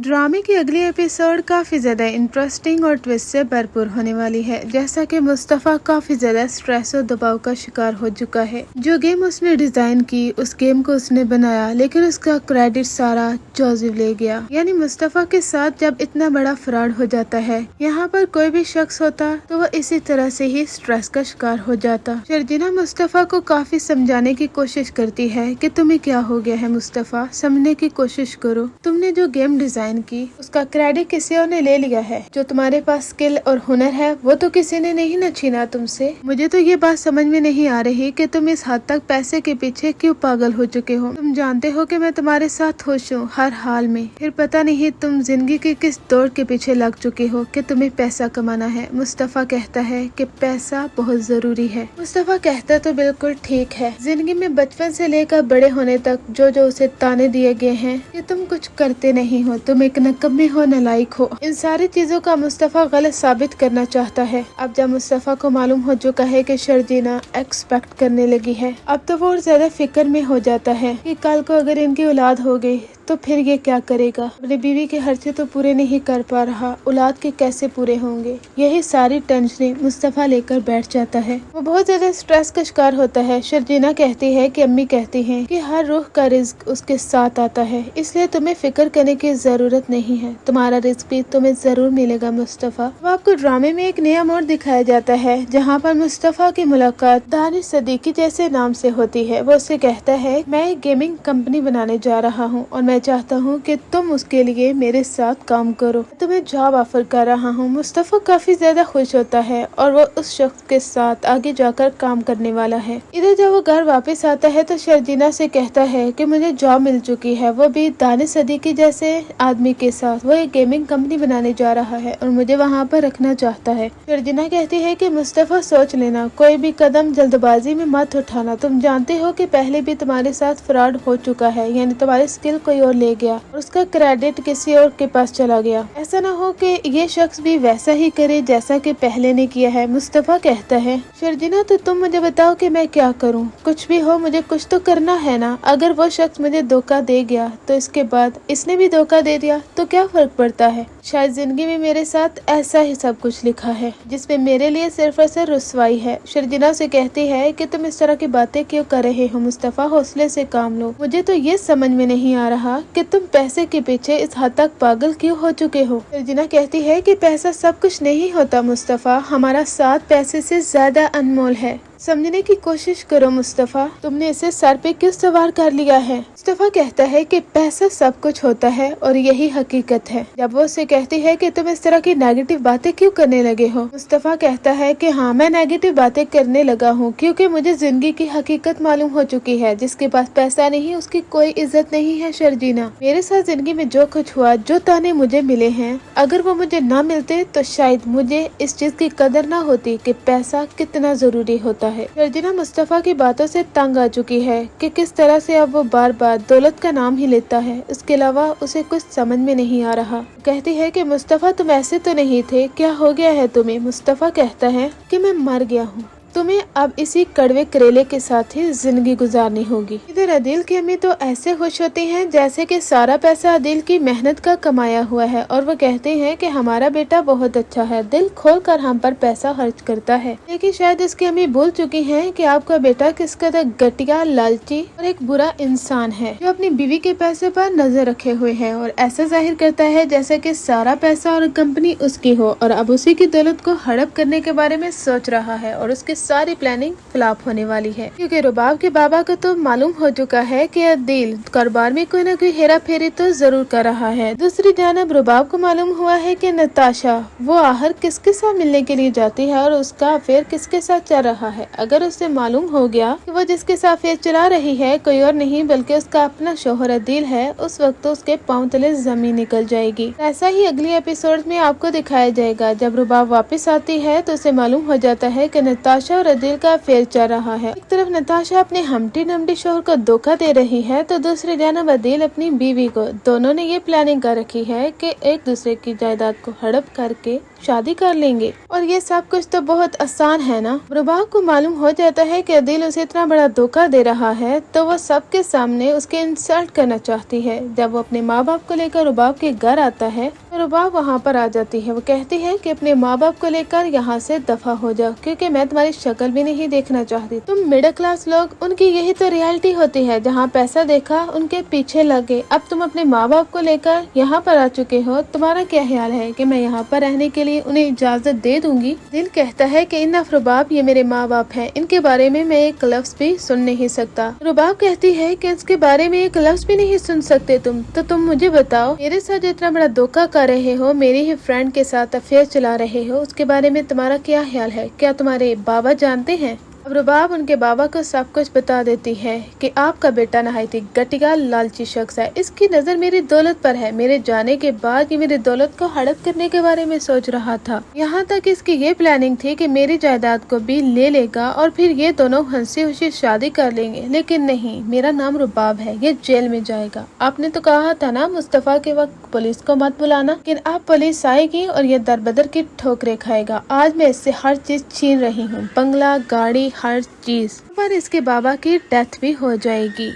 ड्रामे की अगली एपिसोड काफी ज्यादा इंटरेस्टिंग और ट्विस्ट से भरपूर होने वाली है। जैसा कि मुस्तफा काफी ज्यादा स्ट्रेस और दबाव का शिकार हो चुका है। जो गेम उसने डिजाइन की, उस गेम को उसने बनाया, लेकिन उसका क्रेडिट सारा जोसेफ ले गया। यानी मुस्तफा के साथ जब इतना बड़ा फ्रॉड हो जाता है, यहाँ पर कोई भी शख्स होता तो वो इसी तरह से ही स्ट्रेस का शिकार हो जाता। शर्जीना मुस्तफा को काफी समझाने की कोशिश करती है कि तुम्हें क्या हो गया है मुस्तफा, समझने की कोशिश करो। तुमने जो गेम डिजाइन की, उसका क्रेडिट किसी और ने ले लिया है। जो तुम्हारे पास स्किल और हुनर है वो तो किसी ने नहीं न छीना तुमसे। मुझे तो ये बात समझ में नहीं आ रही कि तुम इस हद तक पैसे के पीछे क्यों पागल हो चुके हो। तुम जानते हो कि मैं तुम्हारे साथ खुश हूँ हर हाल में, फिर पता नहीं तुम जिंदगी की किस दौड़ के पीछे लग चुके हो कि तुम्हें पैसा कमाना है। मुस्तफा कहता है कि पैसा बहुत जरूरी है। मुस्तफा कहता तो बिल्कुल ठीक है। जिंदगी में बचपन से लेकर बड़े होने तक जो जो उसे ताने दिए गए हैं कि तुम कुछ करते नहीं हो, तुम एक नकम्मे हो, नालायक हो, इन सारी चीजों का मुस्तफा गलत साबित करना चाहता है। अब जब मुस्तफा को मालूम हो चुका है कि शर्जीना एक्सपेक्ट करने लगी है, अब तो वो और ज्यादा फिक्र में हो जाता है कि कल को अगर इनकी औलाद हो गई तो फिर ये क्या करेगा। अपनी बीवी के खर्चे तो पूरे नहीं कर पा रहा, औलाद के कैसे पूरे होंगे। यही सारी टेंशन मुस्तफा लेकर बैठ जाता है। वो बहुत ज्यादा स्ट्रेस का शिकार होता है। शर्जीना कहती है कि अम्मी कहती हैं कि हर रूह का रिज्क उसके साथ आता है, इसलिए तुम्हें फिक्र करने की जरूरत नहीं है, तुम्हारा रिज्क भी तुम्हें जरूर मिलेगा मुस्तफा। वो आपको ड्रामे में एक नया मोड़ दिखाया जाता है, जहाँ पर मुस्तफा की मुलाकात दानिश सदीकी जैसे नाम से होती है। वो उससे कहता है मैं एक गेमिंग कंपनी बनाने जा रहा हूँ और मैं चाहता हूँ कि तुम उसके लिए मेरे साथ काम करो, तुम्हें जॉब ऑफर कर रहा हूँ। मुस्तफा काफी ज्यादा खुश होता है और वो उस शख्स के साथ आगे जाकर काम करने वाला है। इधर जब वो घर वापस आता है तो शर्जीना से कहता है कि मुझे जॉब मिल चुकी है, वो भी दानिश सदीकी जैसे आदमी के साथ। वो एक गेमिंग कंपनी बनाने जा रहा है और मुझे वहाँ पर रखना चाहता है। शर्जीना कहती है कि मुस्तफा सोच लेना, कोई भी कदम जल्दबाजी में मत उठाना। तुम जानते हो कि पहले भी तुम्हारे साथ फ्रॉड हो चुका है, यानी तुम्हारी स्किल कोई और ले गया और उसका क्रेडिट किसी और के पास चला गया। ऐसा ना हो कि ये शख्स भी वैसा ही करे जैसा कि पहले ने किया है। मुस्तफा कहता है शर्जीना तो तुम मुझे बताओ कि मैं क्या करूं, कुछ भी हो मुझे कुछ तो करना है ना। अगर वो शख्स मुझे धोखा दे गया तो इसके बाद इसने भी धोखा दे दिया तो क्या फर्क पड़ता है। शायद जिंदगी में मेरे साथ ऐसा ही सब कुछ लिखा है जिसमें मेरे लिए सिर्फ और सिर्फ रुसवाई है। शर्जीना से कहती है कि तुम इस तरह की बातें क्यों कर रहे हो मुस्तफा, हौसले से काम लो। मुझे तो ये समझ में नहीं आ रहा कि तुम पैसे के पीछे इस हद तक पागल क्यों हो चुके हो। शर्जीना कहती है कि पैसा सब कुछ नहीं होता मुस्तफा, हमारा साथ पैसे से ज्यादा अनमोल है। समझने की कोशिश करो मुस्तफा, तुमने इसे सर पे क्यों सवार कर लिया है। मुस्तफा कहता है कि पैसा सब कुछ होता है और यही हकीकत है। जब वो उससे कहती है कि तुम इस तरह की नेगेटिव बातें क्यों करने लगे हो, मुस्तफा कहता है कि हाँ मैं नेगेटिव बातें करने लगा हूँ क्योंकि मुझे जिंदगी की हकीकत मालूम हो चुकी है। जिसके पास पैसा नहीं उसकी कोई इज्जत नहीं है। शर्जीना मेरे साथ जिंदगी में जो कुछ हुआ, जो ताने मुझे मिले हैं, अगर वो मुझे ना मिलते तो शायद मुझे इस चीज की कदर ना होती कि पैसा कितना जरूरी होता है। शर्जीना मुस्तफा की बातों से तंग आ चुकी है कि किस तरह से अब वो बार बार दौलत का नाम ही लेता है, इसके अलावा उसे कुछ समझ में नहीं आ रहा। कहती है कि मुस्तफा तुम ऐसे तो नहीं थे, क्या हो गया है तुम्हें। मुस्तफा कहता है कि मैं मर गया हूँ, तुम्हें अब इसी कड़वे करेले के साथ ही जिंदगी गुजारनी होगी। इधर अदील की अम्मी तो ऐसे खुश होती हैं जैसे कि सारा पैसा अदील की मेहनत का कमाया हुआ है और वो कहते हैं कि हमारा बेटा बहुत अच्छा है, दिल खोल कर हम पर पैसा खर्च करता है। लेकिन शायद इसकी अम्मी भूल चुकी हैं कि आपका बेटा किस कदर घटिया, लालची और एक बुरा इंसान है जो अपनी बीवी के पैसे पर नजर रखे हुए है और ऐसा जाहिर करता है जैसे कि सारा पैसा और कंपनी उसकी हो और अब उसी की दौलत को हड़प करने के बारे में सोच रहा है और उसके सारी प्लानिंग फ्लॉप होने वाली है। क्योंकि रुबाब के बाबा को तो मालूम हो चुका है कि अदील कारोबार में कोई न कोई हेरा फेरी तो जरूर कर रहा है। दूसरी जानब रुबाब को मालूम हुआ है कि नताशा वो आहर किसके साथ मिलने के लिए जाती है और उसका अफेयर किसके साथ चल रहा है। अगर उसे मालूम हो गया कि वो जिसके साथ अफेयर चला रही है कोई और नहीं बल्कि उसका अपना शोहर अदील है, उस वक्त तो उसके पांव तले जमीन निकल जाएगी। ऐसा ही अगली एपिसोड में आपको दिखाया जाएगा। जब रुबाब वापस आती है तो उसे मालूम हो जाता है कि नताशा नताशा और अदील का अफेयर चल रहा है। एक तरफ नताशा अपने हमटी नमटी शोहर को धोखा दे रही है तो दूसरी जानब अदील अपनी बीवी को। दोनों ने ये प्लानिंग कर रखी है कि एक दूसरे की जायदाद को हड़प करके शादी कर लेंगे। और ये सब कुछ तो बहुत आसान है ना। रुबाब को मालूम हो जाता है कि अदील उसे इतना बड़ा धोखा दे रहा है तो वो सबके सामने उसके इंसल्ट करना चाहती है। जब वो अपने माँ बाप को लेकर रुबाब के घर आता है तो रुबाब वहाँ पर आ जाती है। वो कहती है कि अपने माँ बाप को लेकर यहाँ से दफा हो जाओ, क्योंकि मैं तुम्हारी शक्ल भी नहीं देखना चाहती। तुम मिडिल क्लास लोग, उनकी यही तो रियलिटी होती है, जहाँ पैसा देखा उनके पीछे लगे। अब तुम अपने माँ बाप को लेकर यहाँ पर आ चुके हो, तुम्हारा क्या ख्याल है कि मैं यहाँ पर रहने के लिए उन्हें इजाजत दे दूंगी? दिल कहता है कि इनफ रुबाब, ये मेरे माँ बाप हैं, इनके बारे में मैं एक लफ्ज भी सुन नहीं सकता। रुबाब कहती है कि इसके बारे में एक लफ्ज भी नहीं सुन सकते तुम, तो तुम मुझे बताओ, मेरे साथ इतना बड़ा धोखा कर रहे हो, मेरी ही फ्रेंड के साथ अफेयर चला रहे हो, उसके बारे में तुम्हारा क्या ख्याल है? क्या तुम्हारे बाबा जानते हैं? अब रुबाब उनके बाबा को सब कुछ बता देती है कि आपका बेटा नहायती घटिया लालची शख्स है, इसकी नजर मेरी दौलत पर है। मेरे जाने के बाद ये मेरी दौलत को हड़प करने के बारे में सोच रहा था। यहाँ तक इसकी ये प्लानिंग थी कि मेरी जायदाद को भी ले लेगा और फिर ये दोनों हंसी खुशी शादी कर लेंगे। लेकिन नहीं, मेरा नाम रुबाब है, ये जेल में जाएगा। आपने तो कहा था ना मुस्तफा के वक्त पुलिस को मत बुलाना, लेकिन अब पुलिस आएगी और ये दरबदर की ठोकरें खाएगा। आज मैं इससे हर चीज छीन रही हूँ, बंगला, गाड़ी, हर चीज, पर इसके बाबा की डेथ भी हो जाएगी।